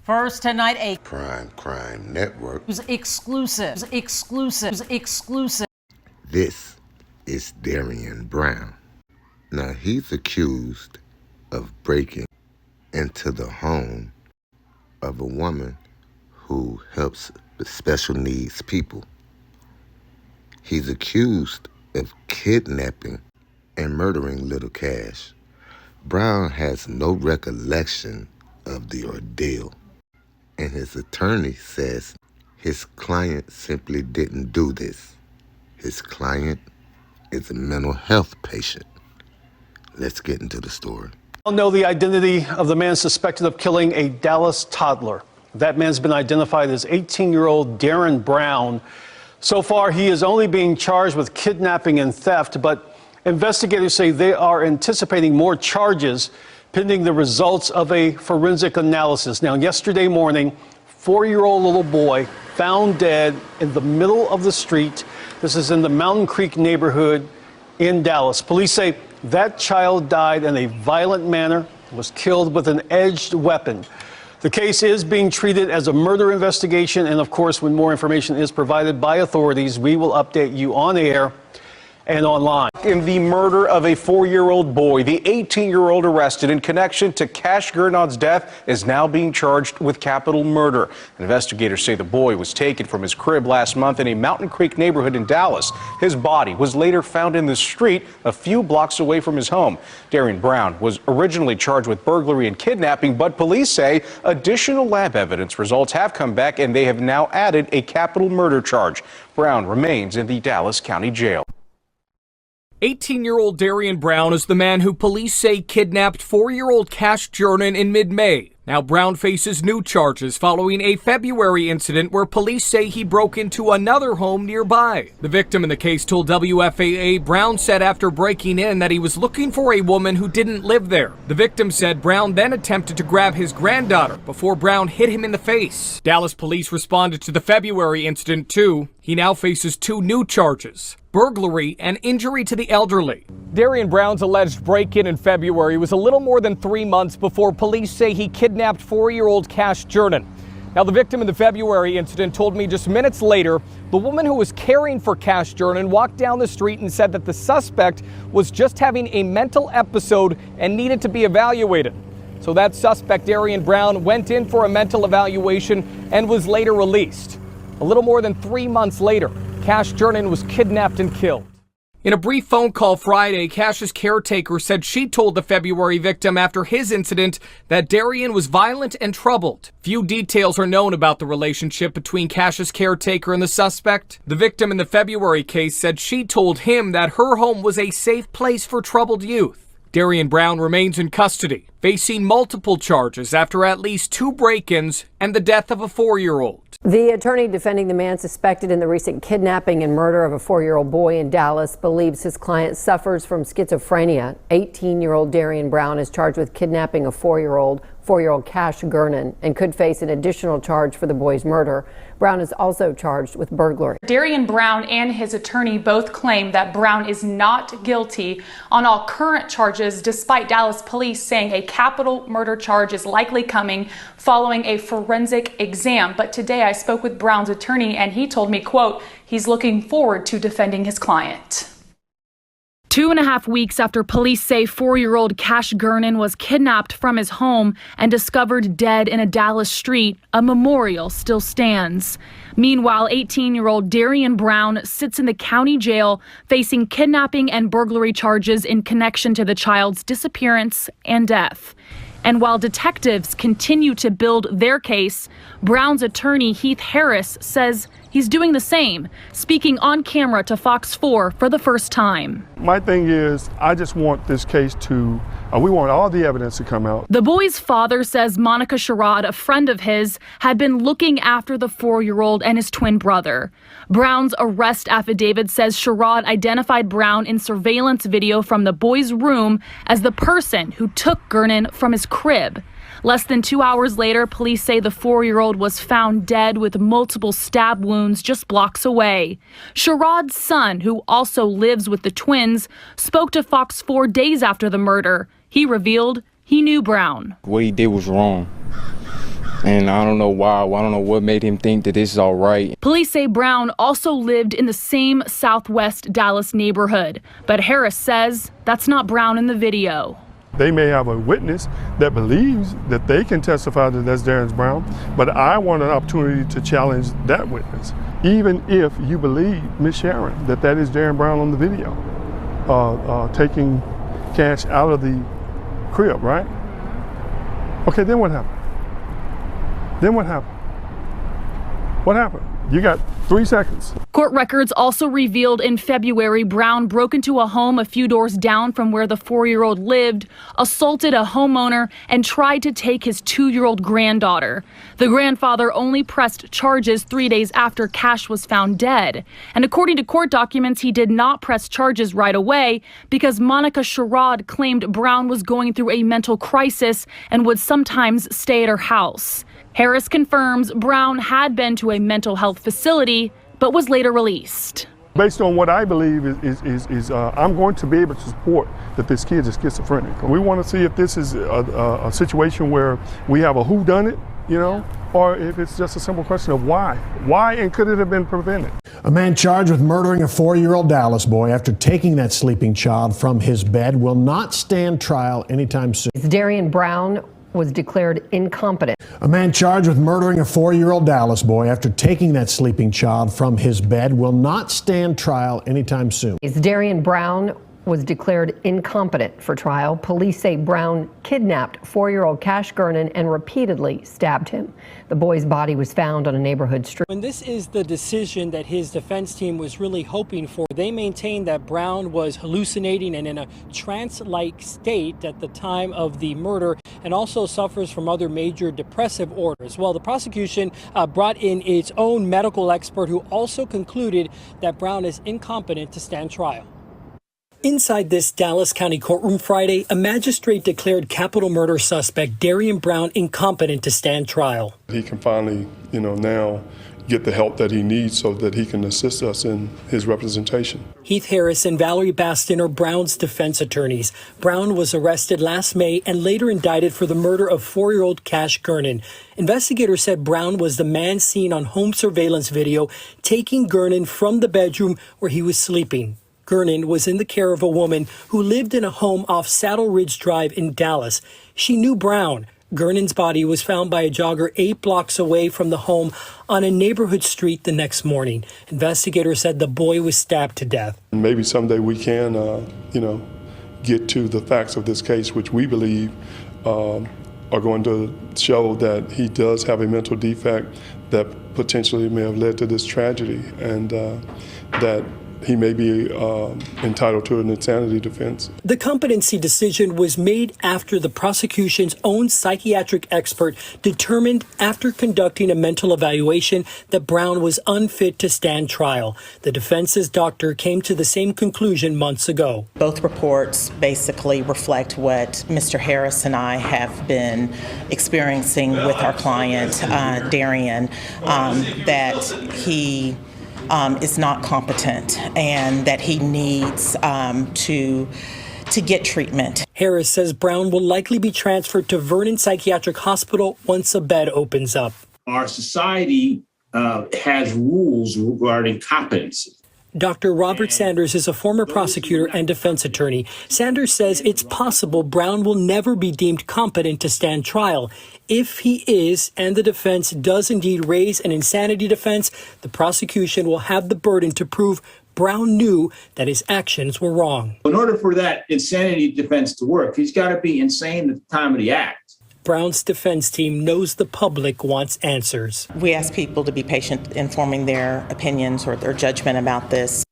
First tonight, a Crime Network exclusive. This is Darian Brown. Now he's accused of breaking into the home of a woman who helps special needs people. He's accused of kidnapping and murdering little Cash. Brown has no recollection of the ordeal, and his attorney says his client simply didn't do this. His client is a mental health patient. Let's get into the story. We know the identity of the man suspected of killing a Dallas toddler. That man's been identified as 18-year-old Darren Brown. So far, he is only being charged with kidnapping and theft, but investigators say they are anticipating more charges pending the results of a forensic analysis. Now, yesterday morning, 4-year-old little boy found dead in the middle of the street. This is in the Mountain Creek neighborhood in Dallas. Police say that child died in a violent manner, was killed with an edged weapon. The case is being treated as a murder investigation, and of course, when more information is provided by authorities, we will update you on air and online. In the murder of a 4-year-old boy, the 18-year-old arrested in connection to Cash Gernod's death is now being charged with capital murder. Investigators say the boy was taken from his crib last month in a Mountain Creek neighborhood in Dallas. His body was later found in the street a few blocks away from his home. Darian Brown was originally charged with burglary and kidnapping, but police say additional lab evidence results have come back and they have now added a capital murder charge. Brown remains in the Dallas County Jail. 18-year-old Darian Brown is the man who police say kidnapped 4-year-old Cash Gernod in mid-May. Now Brown faces new charges following a February incident where police say he broke into another home nearby. The victim in the case told WFAA Brown said after breaking in that he was looking for a woman who didn't live there. The victim said Brown then attempted to grab his granddaughter before Brown hit him in the face. Dallas police responded to the February incident too. He now faces 2 new charges: burglary and injury to the elderly. Darian Brown's alleged break-in in February was a little more than 3 months before police say he kidnapped 4-year-old Cash Gernod. Now, the victim in the February incident told me just minutes later the woman who was caring for Cash Gernod walked down the street and said that the suspect was just having a mental episode and needed to be evaluated. So that suspect, Darian Brown, went in for a mental evaluation and was later released. A little more than 3 months later, Cash Gernod was kidnapped and killed. In a brief phone call Friday, Cash's caretaker said she told the February victim after his incident that Darian was violent and troubled. Few details are known about the relationship between Cash's caretaker and the suspect. The victim in the February case said she told him that her home was a safe place for troubled youth. Darian Brown remains in custody, facing multiple charges after at least 2 break-ins and the death of a 4-year-old. The attorney defending the man suspected in the recent kidnapping and murder of a 4-year-old boy in Dallas believes his client suffers from schizophrenia. 18-year-old Darian Brown is charged with kidnapping a 4-year-old Cash Gernod and could face an additional charge for the boy's murder. Brown is also charged with burglary. Darian Brown and his attorney both claim that Brown is not guilty on all current charges, despite Dallas police saying a capital murder charge is likely coming following a forensic exam. But today I spoke with Brown's attorney and he told me, quote, he's looking forward to defending his client. 2.5 weeks after police say 4-year-old Cash Gernod was kidnapped from his home and discovered dead in a Dallas street, a memorial still stands. Meanwhile, 18-year-old Darian Brown sits in the county jail facing kidnapping and burglary charges in connection to the child's disappearance and death. And while detectives continue to build their case, Brown's attorney Heath Harris says he's doing the same, speaking on camera to Fox 4 for the first time. My thing is, I just want this case to, we want all the evidence to come out. The boy's father says Monica Sherrod, a friend of his, had been looking after the 4-year-old and his twin brother. Brown's arrest affidavit says Sherrod identified Brown in surveillance video from the boy's room as the person who took Gernod from his crib. Less than 2 hours later, police say the 4-year-old was found dead with multiple stab wounds just blocks away. Sherrod's son, who also lives with the twins, spoke to Fox 4 days after the murder. He revealed he knew Brown. What he did was wrong. And I don't know why. I don't know what made him think that this is all right. Police say Brown also lived in the same Southwest Dallas neighborhood, but Harris says that's not Brown in the video. They may have a witness that believes that they can testify that that's Darren Brown, but I want an opportunity to challenge that witness, even if you believe, Ms. Sharon, that that is Darren Brown on the video, taking cash out of the crib, right? Okay, then what happened? Then what happened? What happened? You got 3 seconds. Court records also revealed in February Brown broke into a home a few doors down from where the 4-year-old lived, assaulted a homeowner, and tried to take his 2-year-old granddaughter. The grandfather only pressed charges 3 days after Cash was found dead. And according to court documents, he did not press charges right away because Monica Sherrod claimed Brown was going through a mental crisis and would sometimes stay at her house. Harris confirms Brown had been to a mental health facility, but was later released. Based on what I believe is I'm going to be able to support that this kid is schizophrenic. We want to see if this is a situation where we have a whodunit, you know, or if it's just a simple question of why. Why, and could it have been prevented? A man charged with murdering a 4-year-old Dallas boy after taking that sleeping child from his bed will not stand trial anytime soon. Darren Brown was declared incompetent. A man charged with murdering a 4-year-old Dallas boy after taking that sleeping child from his bed will not stand trial anytime soon. Darren Brown was declared incompetent for trial. Police say Brown kidnapped 4-year-old Cash Gernon and repeatedly stabbed him. The boy's body was found on a neighborhood street. And this is the decision that his defense team was really hoping for. They maintain that Brown was hallucinating and in a trance-like state at the time of the murder and also suffers from other major depressive orders. Well, the prosecution brought in its own medical expert who also concluded that Brown is incompetent to stand trial. Inside this Dallas County courtroom Friday, a magistrate declared capital murder suspect Darren Brown incompetent to stand trial. He can finally, now get the help that he needs so that he can assist us in his representation. Heath Harris and Valerie Baston are Brown's defense attorneys. Brown was arrested last May and later indicted for the murder of 4-year-old Cash Gernon. Investigators said Brown was the man seen on home surveillance video taking Gernon from the bedroom where he was sleeping. Gernon was in the care of a woman who lived in a home off Saddle Ridge Drive in Dallas. She knew Brown. Gernon's body was found by a jogger 8 blocks away from the home on a neighborhood street the next morning. Investigators said the boy was stabbed to death. Maybe someday we can, get to the facts of this case, which we believe are going to show that he does have a mental defect that potentially may have led to this tragedy, and that he may be entitled to an insanity defense. The competency decision was made after the prosecution's own psychiatric expert determined after conducting a mental evaluation that Brown was unfit to stand trial. The defense's doctor came to the same conclusion months ago. Both reports basically reflect what Mr. Harris and I have been experiencing with our client, Darren, that he is not competent and that he needs to get treatment. Harris says Brown will likely be transferred to Vernon Psychiatric Hospital once a bed opens up. Our society has rules regarding competency. Dr. Robert Sanders is a former prosecutor and defense attorney. Sanders says it's possible Brown will never be deemed competent to stand trial. If he is, and the defense does indeed raise an insanity defense, the prosecution will have the burden to prove Brown knew that his actions were wrong. In order for that insanity defense to work, he's got to be insane at the time of the act. Brown's defense team knows the public wants answers. We ask people to be patient in forming their opinions or their judgment about this.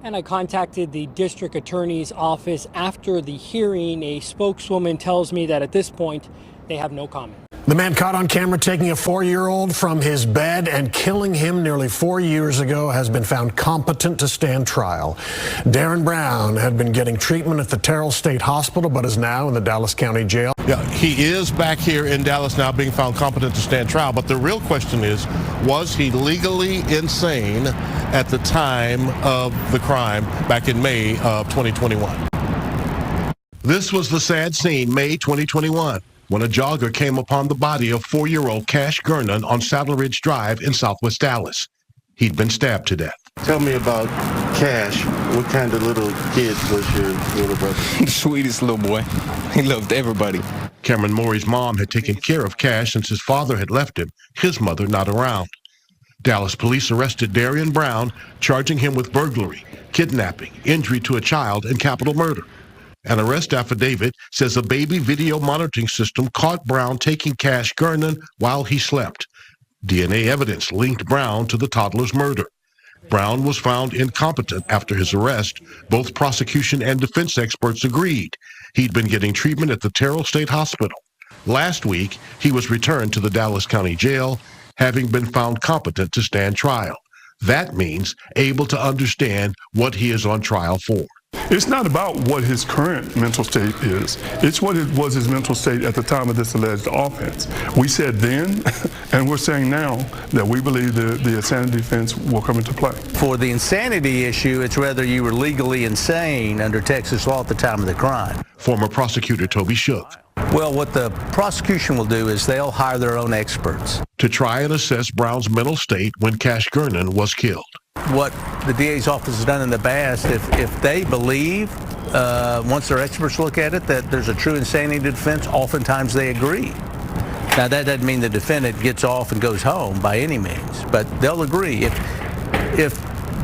And I contacted the district attorney's office after the hearing. A spokeswoman tells me that at this point, they have no comment. The man caught on camera taking a 4-year-old from his bed and killing him nearly 4 years ago has been found competent to stand trial. Darren Brown had been getting treatment at the Terrell State Hospital, but is now in the Dallas County Jail. Yeah, he is back here in Dallas now being found competent to stand trial. But the real question is, was he legally insane at the time of the crime back in May of 2021? This was the sad scene, May 2021. when a jogger came upon the body of 4-year-old Cash Gernon on Saddle Ridge Drive in southwest Dallas. He'd been stabbed to death. Tell me about Cash. What kind of little kid was your little brother? The sweetest little boy. He loved everybody. Cameron Morey's mom had taken care of Cash since his father had left him, his mother not around. Dallas police arrested Darian Brown, charging him with burglary, kidnapping, injury to a child, and capital murder. An arrest affidavit says a baby video monitoring system caught Brown taking Cash Gernon while he slept. DNA evidence linked Brown to the toddler's murder. Brown was found incompetent after his arrest. Both prosecution and defense experts agreed. He'd been getting treatment at the Terrell State Hospital. Last week, he was returned to the Dallas County Jail, having been found competent to stand trial. That means able to understand what he is on trial for. It's not about what his current mental state is. It's what it was his mental state at the time of this alleged offense. We said then, and we're saying now, that we believe the insanity defense will come into play. For the insanity issue, it's whether you were legally insane under Texas law at the time of the crime. Former prosecutor Toby Shook. Well, what the prosecution will do is they'll hire their own experts to try and assess Brown's mental state when Cash Gernon was killed. What the DA's office has done in the past, if they believe, once their experts look at it, that there's a true insanity defense, oftentimes they agree. Now, that doesn't mean the defendant gets off and goes home by any means, but they'll agree. If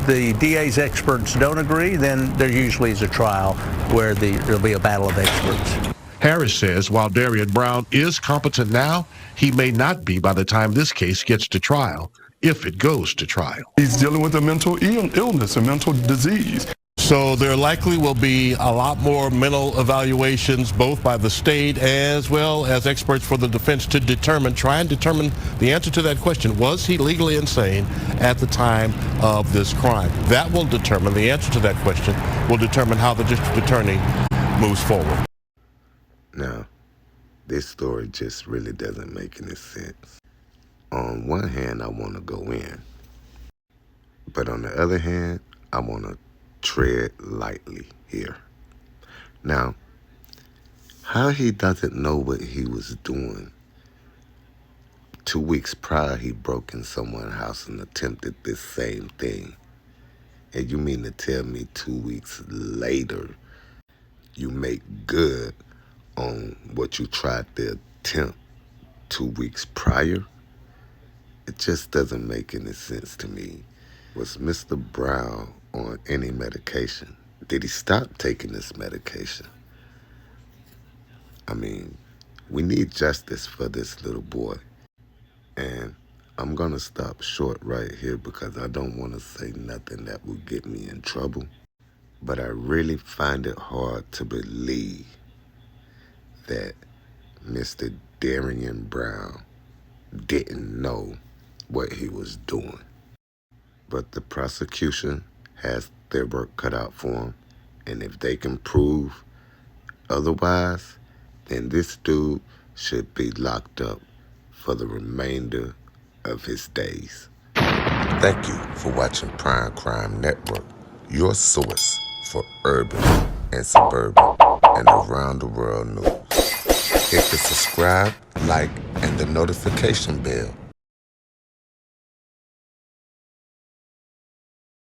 the DA's experts don't agree, then there usually is a trial where there'll be a battle of experts. Harris says while Darian Brown is competent now, he may not be by the time this case gets to trial, if it goes to trial. He's dealing with a mental illness, a mental disease. So there likely will be a lot more mental evaluations, both by the state as well as experts for the defense, to try and determine the answer to that question. Was he legally insane at the time of this crime? That will determine, the answer to that question will determine how the district attorney moves forward. Now, this story just really doesn't make any sense. On one hand, I want to go in, but on the other hand, I want to tread lightly here. Now, how he doesn't know what he was doing. 2 weeks prior, he broke in someone's house and attempted this same thing. And you mean to tell me 2 weeks later, you make good on what you tried to attempt 2 weeks prior? It just doesn't make any sense to me. Was Mr. Brown on any medication? Did he stop taking this medication? I mean, we need justice for this little boy. And I'm gonna stop short right here because I don't want to say nothing that will get me in trouble. But I really find it hard to believe that Mr. Darian Brown didn't know what he was doing. But the prosecution has their work cut out for them, and if they can prove otherwise, then this dude should be locked up for the remainder of his days. Thank you for watching Prime Crime Network, your source for urban and suburban and around the world news. Hit the subscribe, like, and the notification bell